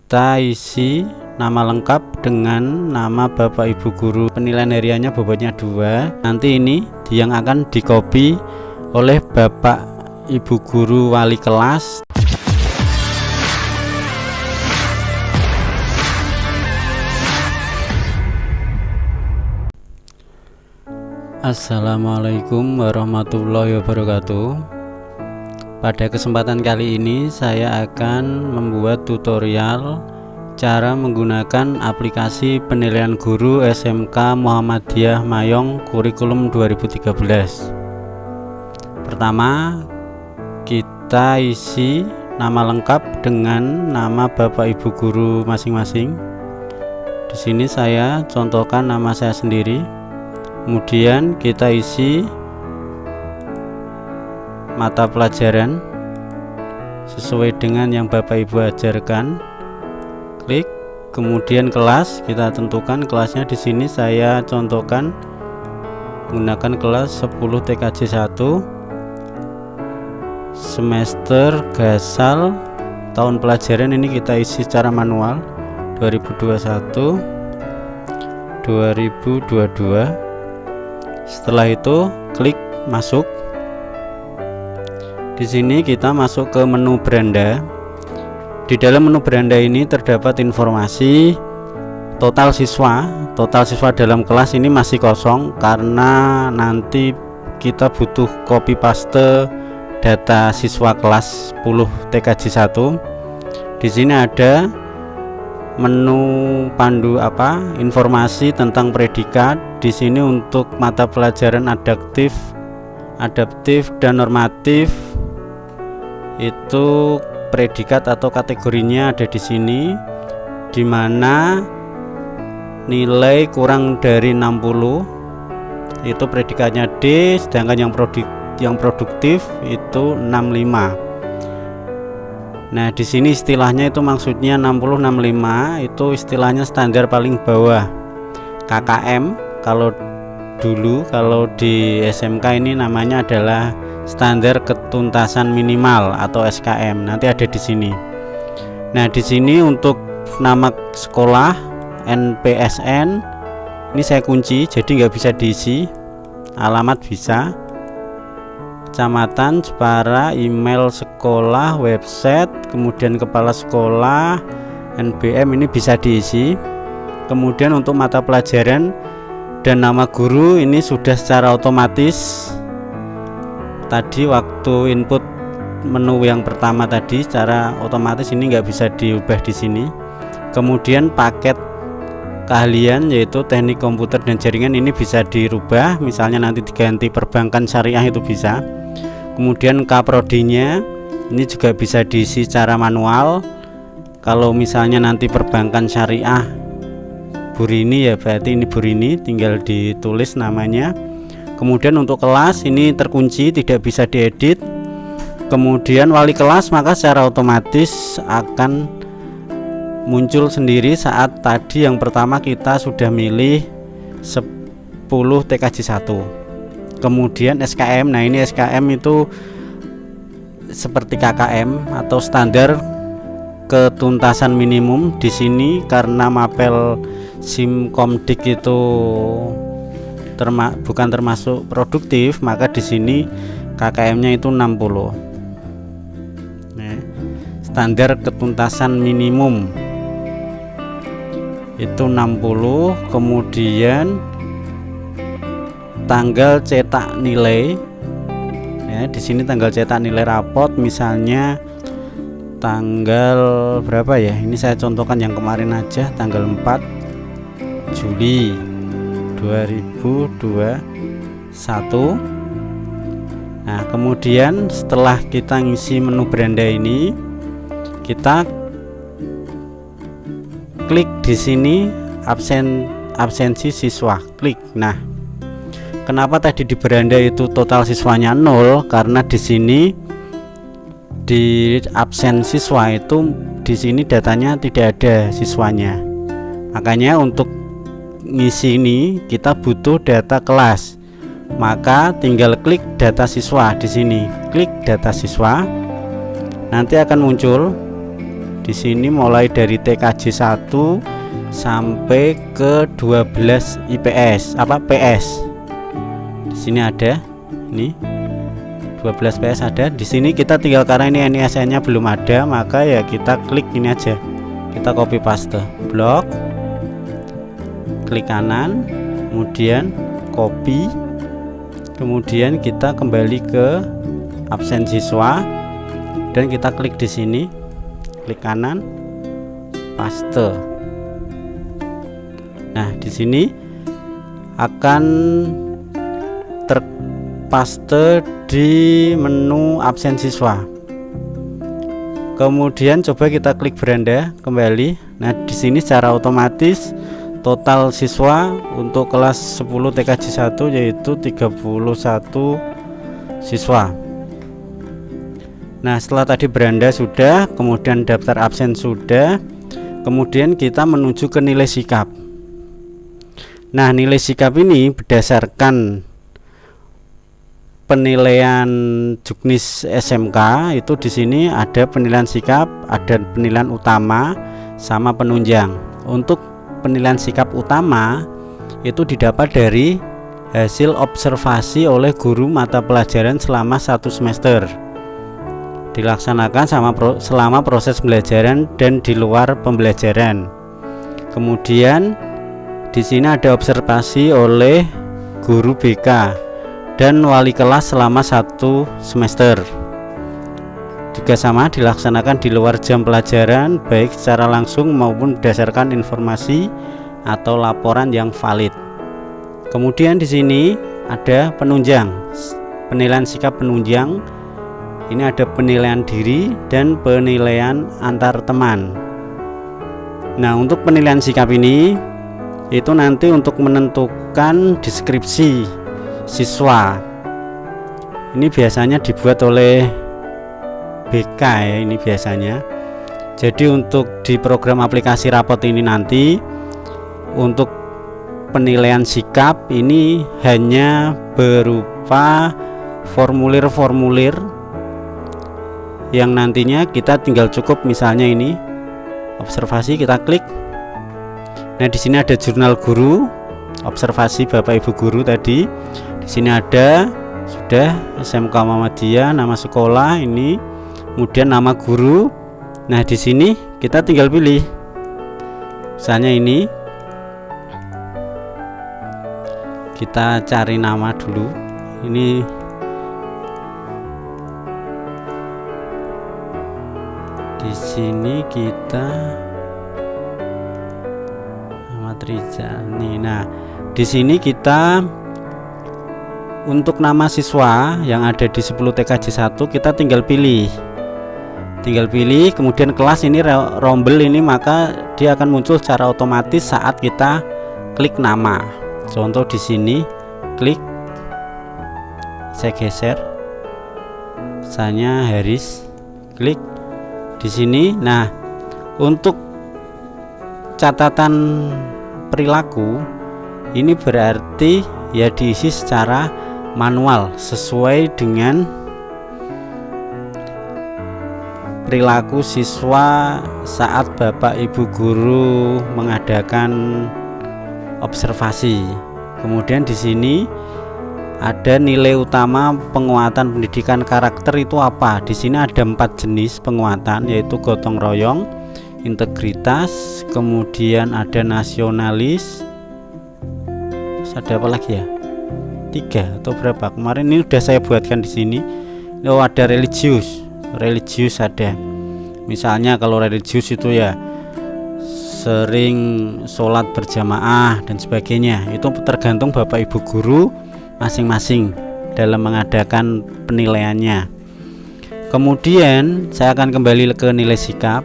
kita isi nama lengkap dengan nama Bapak Ibu Guru. Penilaian hariannya bobotnya 2. Nanti ini yang akan dikopi oleh Bapak Ibu Guru wali kelas. Assalamualaikum warahmatullahi wabarakatuh. Pada kesempatan kali ini saya akan membuat tutorial cara menggunakan aplikasi penilaian guru SMK Muhammadiyah Mayong kurikulum 2013. Pertama, kita isi nama lengkap dengan nama Bapak Ibu Guru masing-masing. Di sini saya contohkan nama saya sendiri. Kemudian kita isi mata pelajaran sesuai dengan yang Bapak Ibu ajarkan. Klik, kemudian kelas, kita tentukan kelasnya. Di sini saya contohkan menggunakan kelas 10 TKJ 1 semester Gasal. Tahun pelajaran ini kita isi secara manual 2021 2022. Setelah itu klik masuk. Di sini kita masuk ke menu beranda. Di dalam menu beranda ini terdapat informasi total siswa. Total siswa dalam kelas ini masih kosong karena nanti kita butuh copy paste data siswa kelas 10 TKJ 1. Di sini ada menu pandu informasi tentang predikat. Di sini untuk mata pelajaran adaptif dan normatif itu predikat atau kategorinya ada di sini, di mana nilai kurang dari 60 itu predikatnya D, sedangkan yang produktif itu 65. Nah, di sini istilahnya itu maksudnya 60 65 itu istilahnya standar paling bawah. KKM kalau di SMK ini namanya adalah standar ketuntasan minimal atau SKM. Nanti ada di sini. Nah, di sini untuk nama sekolah, NPSN ini saya kunci jadi nggak bisa diisi. Alamat bisa, kecamatan, Jepara, email sekolah, website, kemudian kepala sekolah, NBM ini bisa diisi. Kemudian untuk mata pelajaran dan nama guru ini sudah secara otomatis. Tadi waktu input menu yang pertama tadi secara otomatis ini nggak bisa diubah di sini. Kemudian paket keahlian yaitu teknik komputer dan jaringan ini bisa dirubah, misalnya nanti diganti perbankan syariah itu bisa. Kemudian kaprodinya ini juga bisa diisi secara manual. Kalau misalnya nanti perbankan syariah Burini ya berarti ini Burini, tinggal ditulis namanya. Kemudian untuk kelas ini terkunci, tidak bisa diedit. Kemudian wali kelas maka secara otomatis akan muncul sendiri saat tadi yang pertama kita sudah milih 10 TKJ 1. Kemudian SKM, nah ini SKM itu seperti KKM atau standar ketuntasan minimum. Di sini karena mapel Simkomdik itu bukan termasuk produktif, maka di sini KKM-nya itu 60. Nah, standar ketuntasan minimum itu 60. Kemudian tanggal cetak nilai, ya di sini tanggal cetak nilai rapot misalnya tanggal berapa ya, ini saya contohkan yang kemarin aja, tanggal 4 Juli 2021. Nah, kemudian setelah kita ngisi menu beranda ini, kita klik di sini absensi siswa, klik. Nah, kenapa tadi di beranda itu total siswanya 0? Karena di sini di absen siswa itu di sini datanya tidak ada siswanya. Makanya untuk ngisi ini kita butuh data kelas. Maka tinggal klik data siswa di sini. Klik data siswa. Nanti akan muncul Di sini mulai dari TKJ 1 sampai ke 12 IPS PS. Di sini ada ini 12 PS ada. Di sini kita tinggal, karena ini NISN-nya belum ada, maka ya kita klik ini aja. Kita copy paste blok, klik kanan, kemudian copy, kemudian kita kembali ke absen siswa dan kita klik di sini, klik kanan, paste. Nah, di sini akan terpaste di menu absen siswa. Kemudian coba kita klik beranda kembali. Nah, di sini secara otomatis total siswa untuk kelas 10 TKJ 1 yaitu 31 siswa. Nah, setelah tadi beranda sudah, kemudian daftar absen sudah, kemudian kita menuju ke nilai sikap. Nah, nilai sikap ini berdasarkan penilaian Juknis SMK itu. Di sini ada penilaian sikap, ada penilaian utama sama penunjang. Untuk penilaian sikap utama itu didapat dari hasil observasi oleh guru mata pelajaran selama 1 semester, dilaksanakan selama proses pembelajaran dan di luar pembelajaran. Kemudian di sini ada observasi oleh guru BK dan wali kelas selama 1 semester. Juga sama, dilaksanakan di luar jam pelajaran, baik secara langsung maupun berdasarkan informasi atau laporan yang valid. Kemudian di sini ada penunjang, penilaian sikap penunjang. Ini ada penilaian diri dan penilaian antar teman. Nah, untuk penilaian sikap ini itu nanti untuk menentukan deskripsi siswa. Ini biasanya dibuat oleh BK ya, ini biasanya. Jadi untuk di program aplikasi rapot ini nanti untuk penilaian sikap ini hanya berupa formulir-formulir yang nantinya kita tinggal cukup, misalnya ini observasi, kita klik. Nah, di sini ada jurnal guru, observasi Bapak Ibu guru tadi. Di sini ada sudah SMK Muhammadiyah, nama sekolah ini, kemudian nama guru. Nah, di sini kita tinggal pilih. Misalnya ini kita cari nama dulu. Ini di sini kita Rizani. Nah, di sini kita untuk nama siswa yang ada di 10 TKJ 1 kita tinggal pilih. Kemudian kelas ini rombel ini, maka dia akan muncul secara otomatis saat kita klik nama. Contoh di sini klik, saya geser, misalnya Haris, klik di sini. Nah, untuk catatan perilaku ini berarti ya diisi secara manual sesuai dengan perilaku siswa saat Bapak Ibu guru mengadakan observasi. Kemudian di sini ada nilai utama penguatan pendidikan karakter itu apa? Di sini ada 4 jenis penguatan, yaitu gotong royong, integritas, kemudian ada nasionalis, terus ada apa lagi ya? 3 atau berapa? Kemarin ini udah saya buatkan di sini. Oh, ada religius ada. Misalnya kalau religius itu ya sering sholat berjamaah dan sebagainya. Itu tergantung Bapak Ibu guru masing-masing dalam mengadakan penilaiannya. Kemudian saya akan kembali ke nilai sikap.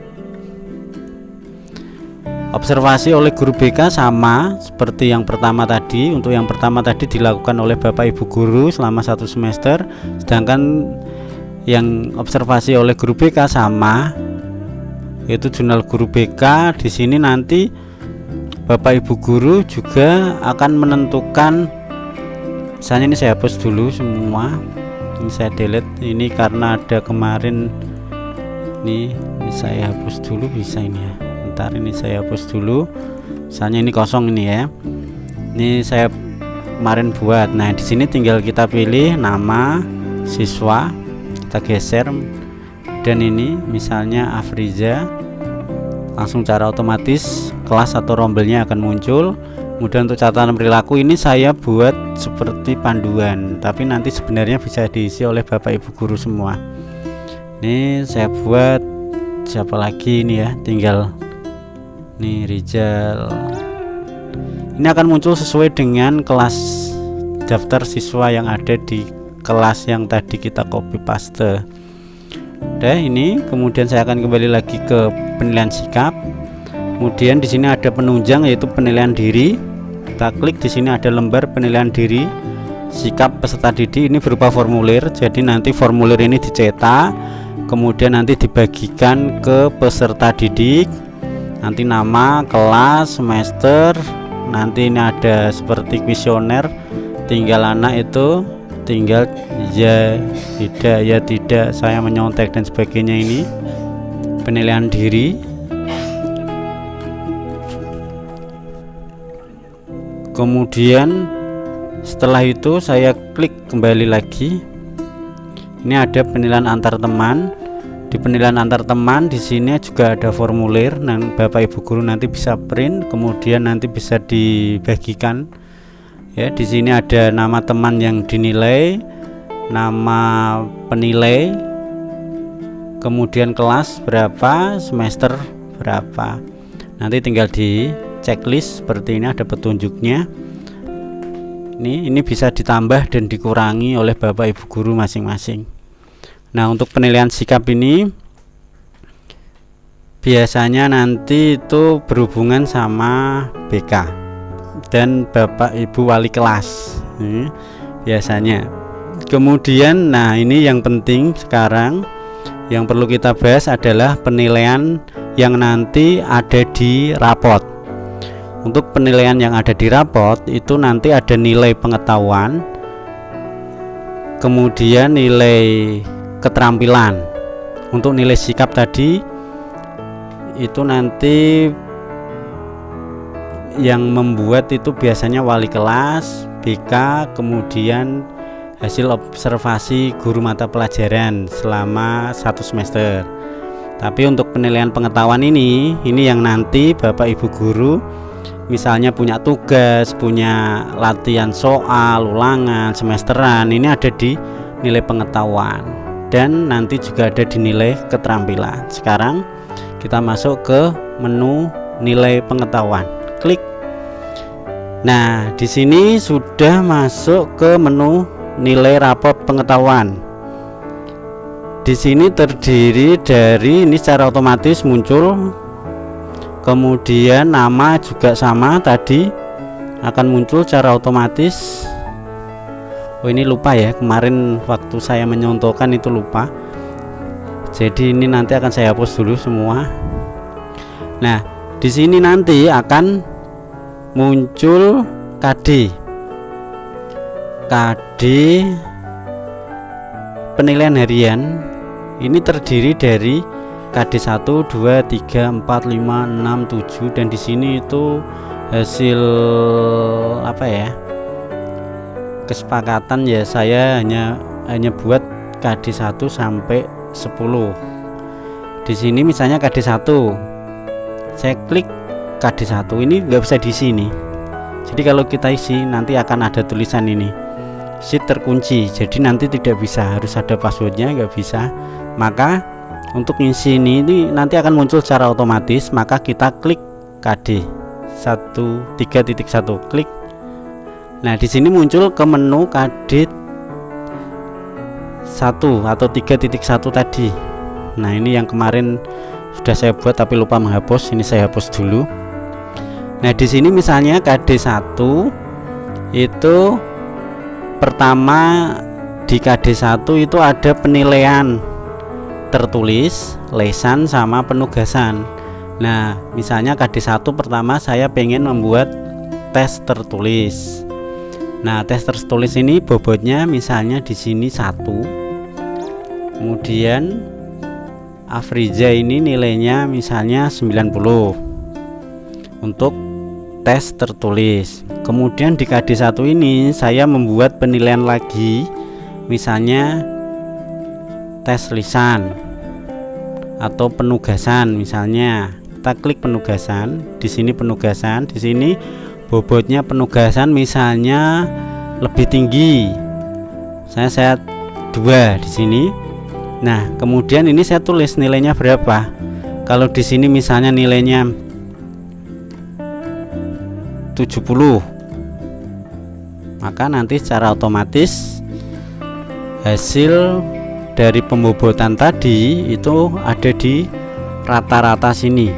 Observasi oleh guru BK sama seperti yang pertama tadi. Untuk yang pertama tadi dilakukan oleh Bapak Ibu guru selama 1 semester, sedangkan yang observasi oleh guru BK sama, yaitu jurnal guru BK. Di sini nanti Bapak Ibu guru juga akan menentukan, misalnya ini saya hapus dulu semua, ini saya delete ini karena ada kemarin ini Ini saya hapus dulu, bisa ini ya. Ntar ini saya hapus dulu. Misalnya ini kosong ini ya. Ini saya kemarin buat. Nah, di sini tinggal kita pilih nama siswa, kita geser, dan ini misalnya Afriza. Langsung cara otomatis kelas atau rombelnya akan muncul. Kemudian untuk catatan perilaku ini saya buat seperti panduan, tapi nanti sebenarnya bisa diisi oleh Bapak Ibu guru semua. Ini saya buat siapa lagi ini ya, tinggal nih Rizal. Ini akan muncul sesuai dengan kelas daftar siswa yang ada di kelas yang tadi kita copy paste. Udah ini, kemudian saya akan kembali lagi ke penilaian sikap. Kemudian di sini ada penunjang yaitu penilaian diri. Kita klik di sini ada lembar penilaian diri sikap peserta didik, ini berupa formulir. Jadi nanti formulir ini dicetak, kemudian nanti dibagikan ke peserta didik. Nanti nama, kelas, semester. Nanti ini ada seperti kuesioner. Tinggal anak itu tinggal ya tidak saya menyontek dan sebagainya. Ini penilaian diri. Kemudian setelah itu saya klik kembali lagi. Ini ada penilaian antar teman. Di penilaian antar teman di sini juga ada formulir. Nah, Bapak Ibu guru nanti bisa print, kemudian nanti bisa dibagikan. Ya, di sini ada nama teman yang dinilai, nama penilai, kemudian kelas berapa, semester berapa. Nanti tinggal di checklist seperti ini, ada petunjuknya. Ini bisa ditambah dan dikurangi oleh Bapak Ibu guru masing-masing. Nah, untuk penilaian sikap ini biasanya nanti itu berhubungan sama BK dan Bapak Ibu wali kelas biasanya. Kemudian nah ini yang penting sekarang yang perlu kita bahas adalah penilaian yang nanti ada di rapot. Untuk penilaian yang ada di rapot itu nanti ada nilai pengetahuan, kemudian nilai keterampilan. Untuk nilai sikap tadi itu nanti yang membuat itu biasanya wali kelas, BK, kemudian hasil observasi guru mata pelajaran selama 1 semester. Tapi untuk penilaian pengetahuan ini yang nanti Bapak Ibu guru misalnya punya tugas, punya latihan soal, ulangan, semesteran, ini ada di nilai pengetahuan dan nanti juga ada di nilai keterampilan. Sekarang kita masuk ke menu nilai pengetahuan. Klik. Nah, di sini sudah masuk ke menu nilai rapor pengetahuan. Di sini terdiri dari ini secara otomatis muncul. Kemudian nama juga sama tadi akan muncul secara otomatis. Oh, ini lupa ya, kemarin waktu saya menyontohkan itu lupa. Jadi ini nanti akan saya hapus dulu semua. Nah, di sini nanti akan muncul KD penilaian harian. Ini terdiri dari KD 1, 2, 3, 4, 5, 6, 7 dan di sini itu hasil apa ya? Kesepakatan ya, saya hanya buat KD 1 sampai 10. Di sini misalnya KD 1. Saya klik KD 1. Ini nggak bisa di sini. Jadi kalau kita isi nanti akan ada tulisan ini. Sheet terkunci. Jadi nanti tidak bisa, harus ada passwordnya, nggak bisa. Maka untuk ngisi ini nanti akan muncul secara otomatis, maka kita klik KD 3.1 klik. Nah, di sini muncul ke menu KD 1 atau 3.1 tadi. Nah, ini yang kemarin sudah saya buat tapi lupa menghapus. Ini saya hapus dulu. Nah, di sini misalnya KD 1 itu pertama di KD 1 itu ada penilaian tertulis, lesan sama penugasan. Nah, misalnya KD 1 pertama saya pengen membuat tes tertulis. Nah, tes tertulis ini bobotnya misalnya di sini 1. Kemudian Afriza ini nilainya misalnya 90 untuk tes tertulis. Kemudian di KD1 ini saya membuat penilaian lagi, misalnya tes lisan atau penugasan. Misalnya kita klik penugasan, di sini penugasan, di sini bobotnya penugasan misalnya lebih tinggi. Saya 2 di sini. Nah, kemudian ini saya tulis nilainya berapa. Kalau di sini misalnya nilainya 70, maka nanti secara otomatis hasil dari pembobotan tadi itu ada di rata-rata sini.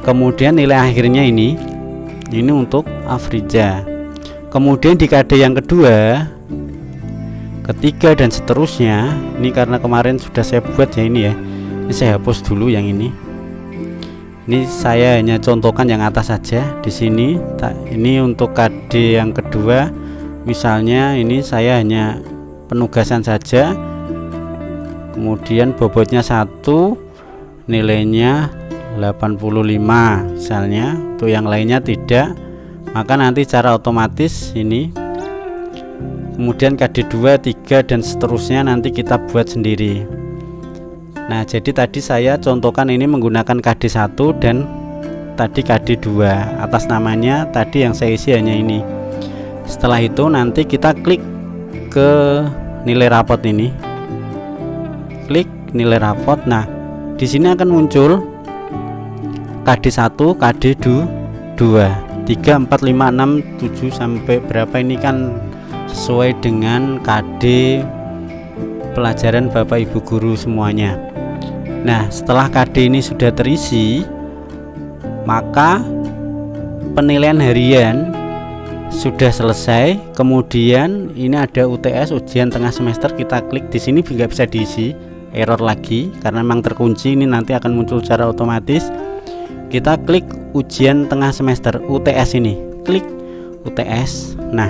Kemudian nilai akhirnya ini untuk Afriza. Kemudian di KD yang kedua, ketiga dan seterusnya, ini karena kemarin sudah saya buat ya ini ya. Ini saya hapus dulu yang ini. Ini saya hanya contohkan yang atas saja di sini. Ini untuk KD yang kedua, misalnya ini saya hanya penugasan saja. Kemudian bobotnya 1, nilainya 85 misalnya. Untuk yang lainnya tidak, maka nanti secara otomatis ini. Kemudian KD2, 3 dan seterusnya nanti kita buat sendiri. Nah, jadi tadi saya contohkan ini menggunakan KD1 dan tadi KD2. Atas namanya tadi yang saya isi hanya ini. Setelah itu nanti kita klik ke nilai rapot ini. Klik nilai rapot. Nah, di sini akan muncul KD1, KD2, 3, 4, 5, 6, 7 sampai berapa ini kan sesuai dengan KD pelajaran Bapak Ibu guru semuanya. Nah, setelah KD ini sudah terisi, maka penilaian harian sudah selesai. Kemudian ini ada UTS, ujian tengah semester, kita klik di sini nggak bisa diisi, error lagi karena memang terkunci. Ini nanti akan muncul secara otomatis. Kita klik ujian tengah semester UTS ini, klik UTS. Nah,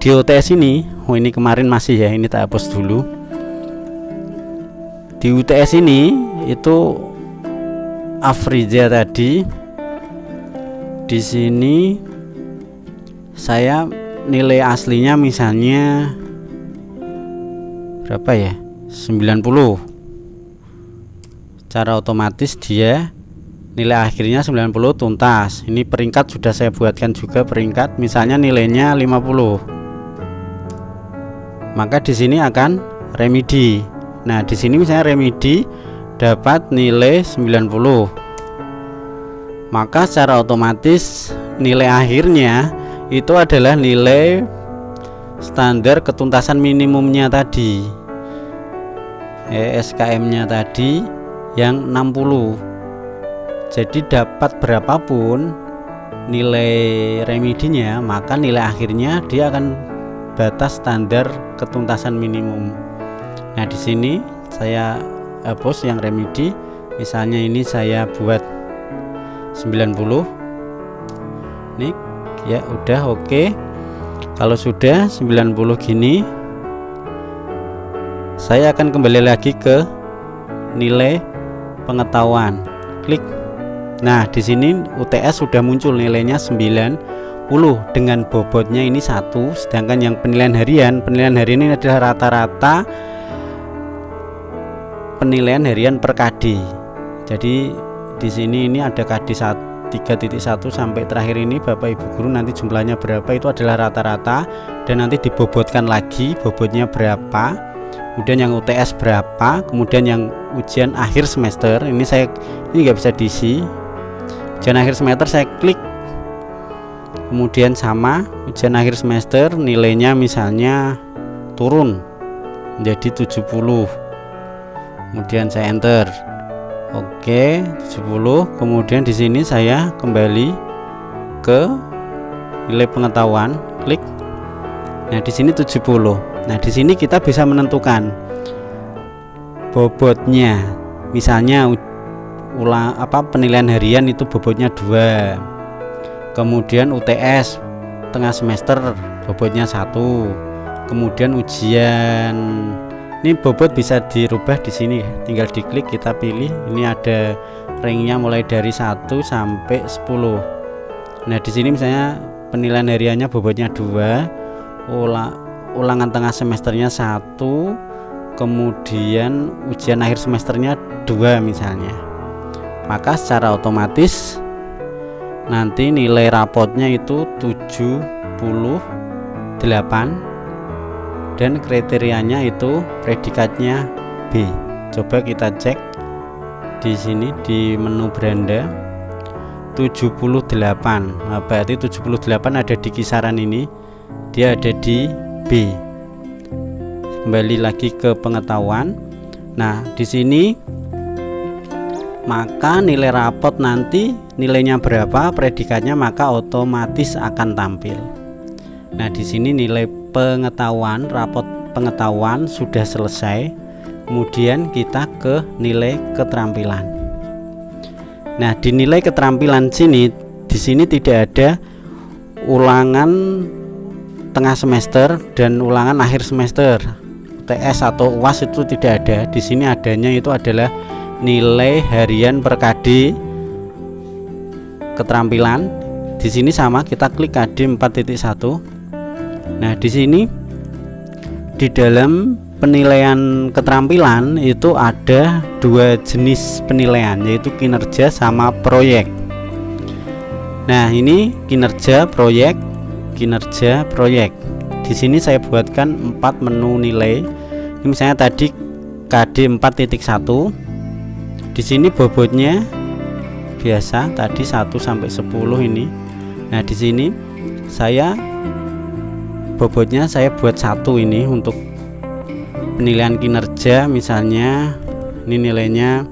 di UTS ini, ini kemarin masih ya, ini tak hapus dulu. Di UTS ini itu Afriza tadi. Di sini saya nilai aslinya misalnya berapa ya? 90. Secara otomatis dia nilai akhirnya 90 tuntas. Ini peringkat sudah saya buatkan juga peringkat, misalnya nilainya 50. Maka di sini akan remedi. Nah, di sini misalnya remedi dapat nilai 90. Maka secara otomatis nilai akhirnya itu adalah nilai standar ketuntasan minimumnya tadi. SKM-nya tadi yang 60. Jadi dapat berapapun nilai remedinya, maka nilai akhirnya dia akan batas standar ketuntasan minimum. Nah, di sini saya hapus yang remedi. Misalnya ini saya buat 90. Nih, ya udah oke. Kalau sudah 90 gini, saya akan kembali lagi ke nilai pengetahuan. Klik. Nah, di sini UTS sudah muncul nilainya 90 dengan bobotnya ini 1, sedangkan yang penilaian harian ini adalah rata-rata penilaian harian per KD. Jadi di sini ini ada KD 3.1 sampai terakhir ini Bapak Ibu guru nanti jumlahnya berapa itu adalah rata-rata dan nanti dibobotkan lagi bobotnya berapa, kemudian yang UTS berapa, kemudian yang ujian akhir semester ini nggak bisa diisi. Ujian akhir semester saya klik, kemudian sama ujian akhir semester nilainya misalnya turun menjadi 70, kemudian saya enter. Oke, 70. Kemudian di sini saya kembali ke nilai pengetahuan, klik. Nah, di sini 70. Nah, di sini kita bisa menentukan bobotnya. Misalnya penilaian harian itu bobotnya 2. Kemudian UTS tengah semester bobotnya 1. Kemudian ujian Ini bobot bisa dirubah di sini ya. Tinggal diklik, kita pilih. Ini ada ranknya mulai dari 1 sampai 10. Nah, di sini misalnya penilaian hariannya bobotnya 2, ulangan tengah semesternya 1, kemudian ujian akhir semesternya 2 misalnya. Maka secara otomatis nanti nilai rapotnya itu 78 dan kriterianya itu predikatnya B. Coba kita cek di sini di menu beranda 78. Nah, berarti 78 ada di kisaran ini, dia ada di B. Kembali lagi ke pengetahuan. Nah, di sini maka nilai rapot nanti nilainya berapa, predikatnya maka otomatis akan tampil. Nah, di sini nilai pengetahuan, rapot pengetahuan sudah selesai. Kemudian kita ke nilai keterampilan. Nah, di nilai keterampilan di sini tidak ada ulangan tengah semester dan ulangan akhir semester. UTS atau UAS itu tidak ada. Di sini adanya itu adalah nilai harian per KD keterampilan. Di sini sama, kita klik KD 4.1. Nah, di sini di dalam penilaian keterampilan itu ada 2 jenis penilaian, yaitu kinerja sama proyek. Nah, ini kinerja proyek. Di sini saya buatkan 4 menu nilai. Ini misalnya tadi KD 4.1. Di sini bobotnya biasa tadi 1 sampai 10 ini. Nah, di sini bobotnya saya buat 1 ini untuk penilaian kinerja. Misalnya ini nilainya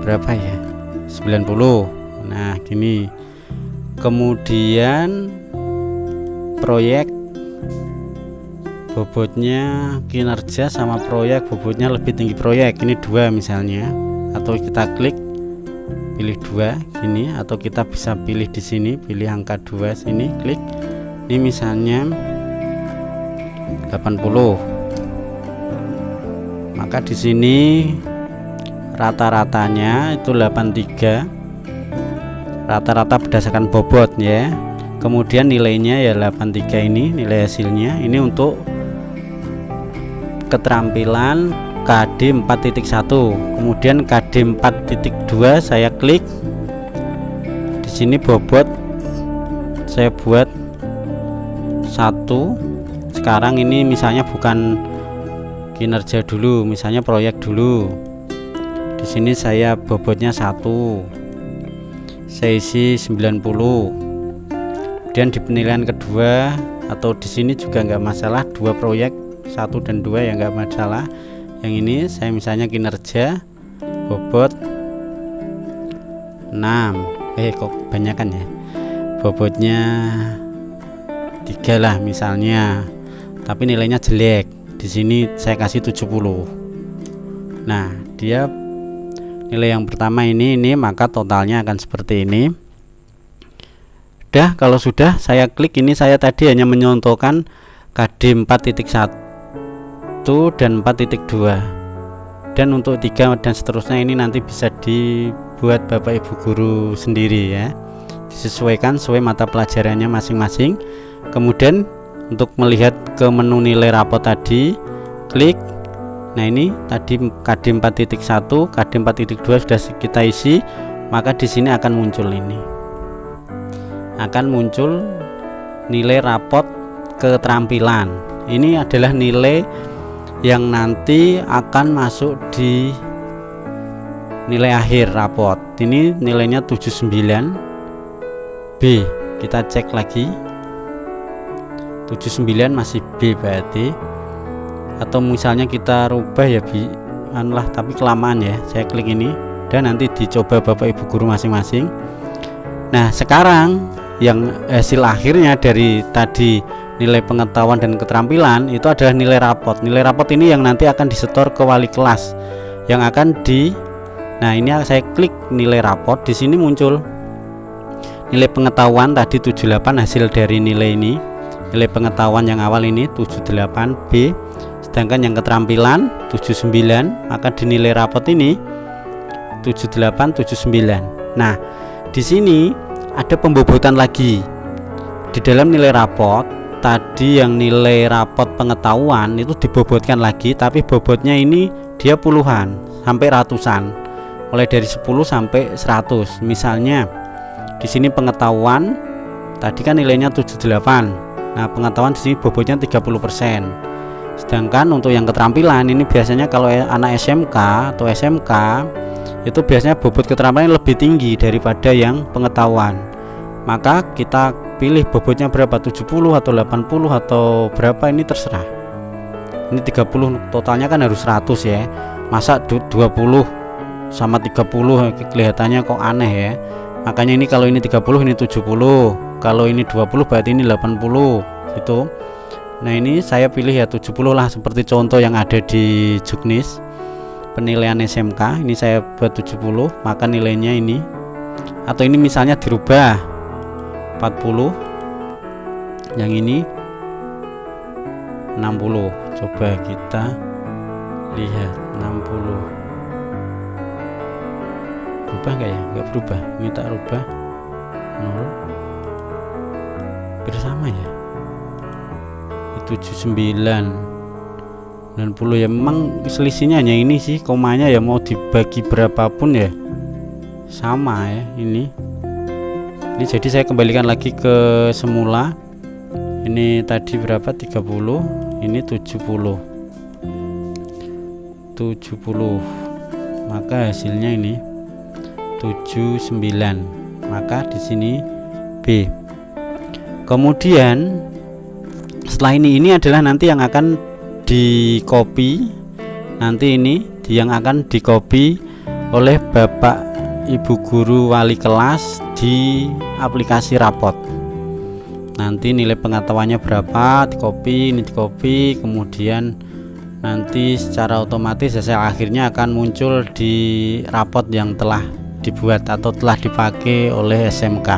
berapa ya, 90. Nah, gini. Kemudian proyek bobotnya, kinerja sama proyek bobotnya lebih tinggi proyek, ini 2 misalnya. Atau kita klik pilih 2 gini, atau kita bisa pilih di sini, pilih angka 2 sini, klik. Ini misalnya 80. Maka di sini rata-ratanya itu 83. Rata-rata berdasarkan bobot ya. Kemudian nilainya ya 83 ini nilai hasilnya. Ini untuk keterampilan KD 4.1. Kemudian KD 4.2 saya klik. Di sini bobot saya buat 1. Sekarang ini misalnya bukan kinerja dulu, misalnya proyek dulu. Di sini saya bobotnya 1. Saya isi 90. Kemudian di penilaian kedua atau di sini juga nggak masalah, 2 proyek 1 dan 2 ya nggak masalah. Yang ini saya misalnya kinerja bobot 6. Kok kebanyakan ya, bobotnya 3 lah misalnya, tapi nilainya jelek. Di sini saya kasih 70. Nah, dia nilai yang pertama ini maka totalnya akan seperti ini. Kalau sudah saya klik ini, saya tadi hanya menyontohkan KD 4.1 dan 4.2. Dan untuk 3 dan seterusnya ini nanti bisa dibuat Bapak Ibu guru sendiri ya. Disesuaikan sesuai mata pelajarannya masing-masing. Kemudian untuk melihat ke menu nilai rapot tadi, klik. Nah, ini tadi KD 4.1, KD 4.2 sudah kita isi, maka di sini akan muncul ini. Akan muncul nilai rapot keterampilan. Ini adalah nilai yang nanti akan masuk di nilai akhir rapot. Ini nilainya 79 B. Kita cek lagi. 79 masih B berarti. Atau misalnya kita rubah ya tapi kelamaan ya. Saya klik ini dan nanti dicoba Bapak Ibu guru masing-masing. Nah, sekarang yang hasil akhirnya dari tadi nilai pengetahuan dan keterampilan itu adalah nilai rapot. Nilai rapot ini yang nanti akan disetor ke wali kelas yang akan Nah, ini saya klik nilai rapot, di sini muncul nilai pengetahuan tadi 78 hasil dari nilai ini. Nilai pengetahuan yang awal ini 78 B. sedangkan yang keterampilan 79, maka dinilai rapot ini 78, 79. Nah, di sini ada pembobotan lagi. Di dalam nilai rapot tadi yang nilai rapot pengetahuan itu dibobotkan lagi, tapi bobotnya ini dia puluhan sampai ratusan, mulai dari 10 sampai 100. Misalnya di sini pengetahuan tadi kan nilainya 78. Nah, pengetahuan di sini bobotnya 30%. Sedangkan untuk yang keterampilan ini biasanya kalau anak SMK atau SMK itu biasanya bobot keterampilan lebih tinggi daripada yang pengetahuan. Maka kita pilih bobotnya berapa, 70 atau 80 atau berapa, ini terserah. Ini 30 totalnya kan harus 100 ya. Masa 20 sama 30 kelihatannya kok aneh ya. Makanya ini kalau ini 30 ini 70, kalau ini 20 berarti ini 80 gitu. Nah, ini saya pilih ya 70 lah, seperti contoh yang ada di Juknis penilaian SMK. Ini saya buat 70, maka nilainya ini, atau ini misalnya dirubah 40, yang ini 60. Coba kita lihat 60 berubah enggak ya? Enggak berubah. Ini tak rubah 0 bersama ya, 79 90 ya. Memang selisihnya hanya ini sih, komanya ya mau dibagi berapapun ya sama ya. Ini jadi saya kembalikan lagi ke semula. Ini tadi berapa, 30, ini 70, maka hasilnya ini 79, maka di sini B. Kemudian setelah ini adalah nanti yang akan di copy, nanti ini yang akan di copy oleh Bapak Ibu guru wali kelas di aplikasi rapot. Nanti nilai pengetahuannya berapa di copy, ini di copy, kemudian nanti secara otomatis hasil akhirnya akan muncul di rapot yang telah dibuat atau telah dipakai oleh SMK.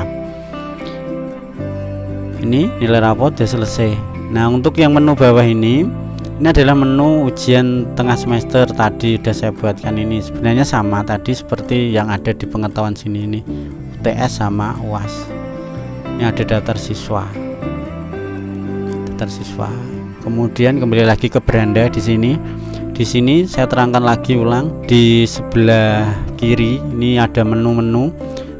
Ini nilai rapot sudah selesai. Nah, untuk yang menu bawah ini adalah menu ujian tengah semester. Tadi sudah saya buatkan, ini sebenarnya sama tadi seperti yang ada di pengetahuan sini, ini UTS sama UAS. Ini ada daftar siswa. Kemudian kembali lagi ke beranda di sini. Di sini saya terangkan lagi ulang, di sebelah kiri ini ada menu-menu.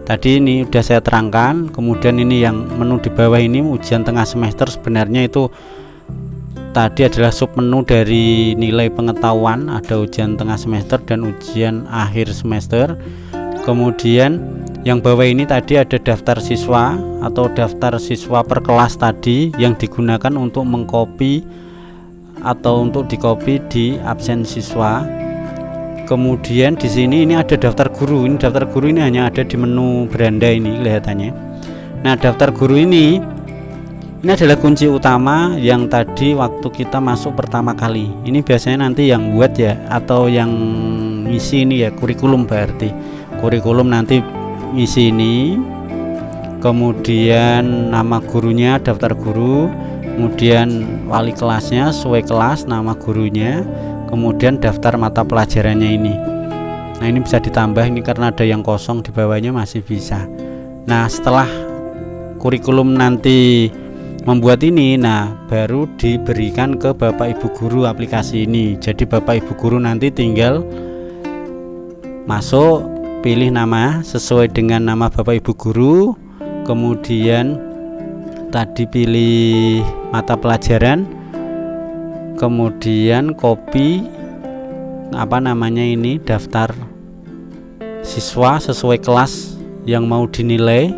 Tadi ini sudah saya terangkan. Kemudian ini yang menu di bawah ini ujian tengah semester, sebenarnya itu tadi adalah submenu dari nilai pengetahuan. Ada ujian tengah semester dan ujian akhir semester. Kemudian yang bawah ini tadi ada daftar siswa atau daftar siswa per kelas tadi yang digunakan untuk mengcopy atau untuk dikopi di absen siswa. Kemudian di sini ini ada daftar guru. Ini daftar guru ini hanya ada di menu beranda ini kelihatannya. Nah, daftar guru ini adalah kunci utama yang tadi waktu kita masuk pertama kali. Ini biasanya nanti yang buat ya, atau yang ngisi ini ya, kurikulum berarti. Kurikulum nanti ngisi ini. Kemudian nama gurunya, daftar guru, kemudian wali kelasnya sesuai kelas, nama gurunya, kemudian daftar mata pelajarannya ini. Nah, ini bisa ditambah ini karena ada yang kosong di bawahnya, masih bisa. Nah, setelah kurikulum nanti membuat ini, nah baru diberikan ke Bapak Ibu guru aplikasi ini. Jadi Bapak Ibu guru nanti tinggal masuk, pilih nama sesuai dengan nama Bapak Ibu guru, kemudian tadi pilih mata pelajaran, kemudian copy ini daftar siswa sesuai kelas yang mau dinilai,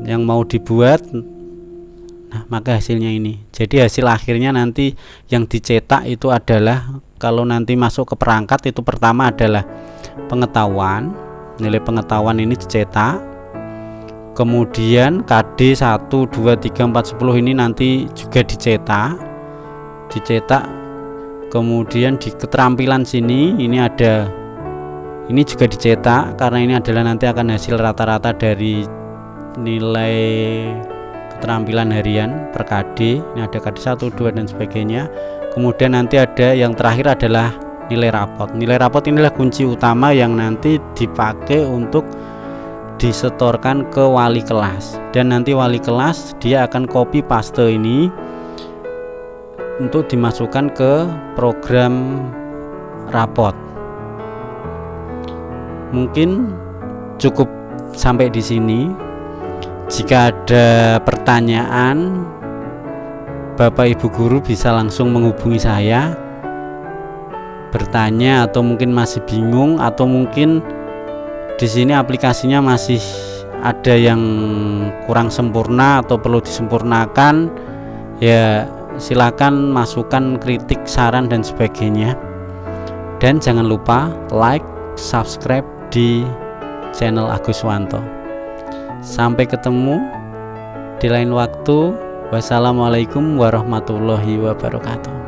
yang mau dibuat. Nah, maka hasilnya ini. Jadi hasil akhirnya nanti yang dicetak itu adalah, kalau nanti masuk ke perangkat itu pertama adalah pengetahuan, nilai pengetahuan ini dicetak. Kemudian KD 1, 2, 3, 4, 10 ini nanti juga dicetak. Kemudian di keterampilan sini ini ada, ini juga dicetak karena ini adalah nanti akan hasil rata-rata dari nilai keterampilan harian per KD. Ini ada KD 1, 2 dan sebagainya. Kemudian nanti ada yang terakhir adalah nilai rapot. Nilai rapot inilah kunci utama yang nanti dipakai untuk disetorkan ke wali kelas, dan nanti wali kelas dia akan copy paste ini untuk dimasukkan ke program rapot. Mungkin cukup sampai di sini. Jika ada pertanyaan, Bapak Ibu guru bisa langsung menghubungi saya, bertanya, atau mungkin masih bingung, atau mungkin di sini aplikasinya masih ada yang kurang sempurna atau perlu disempurnakan, ya silakan masukkan kritik, saran dan sebagainya. Dan jangan lupa like, subscribe di channel Agus Wanto. Sampai ketemu di lain waktu. Wassalamualaikum warahmatullahi wabarakatuh.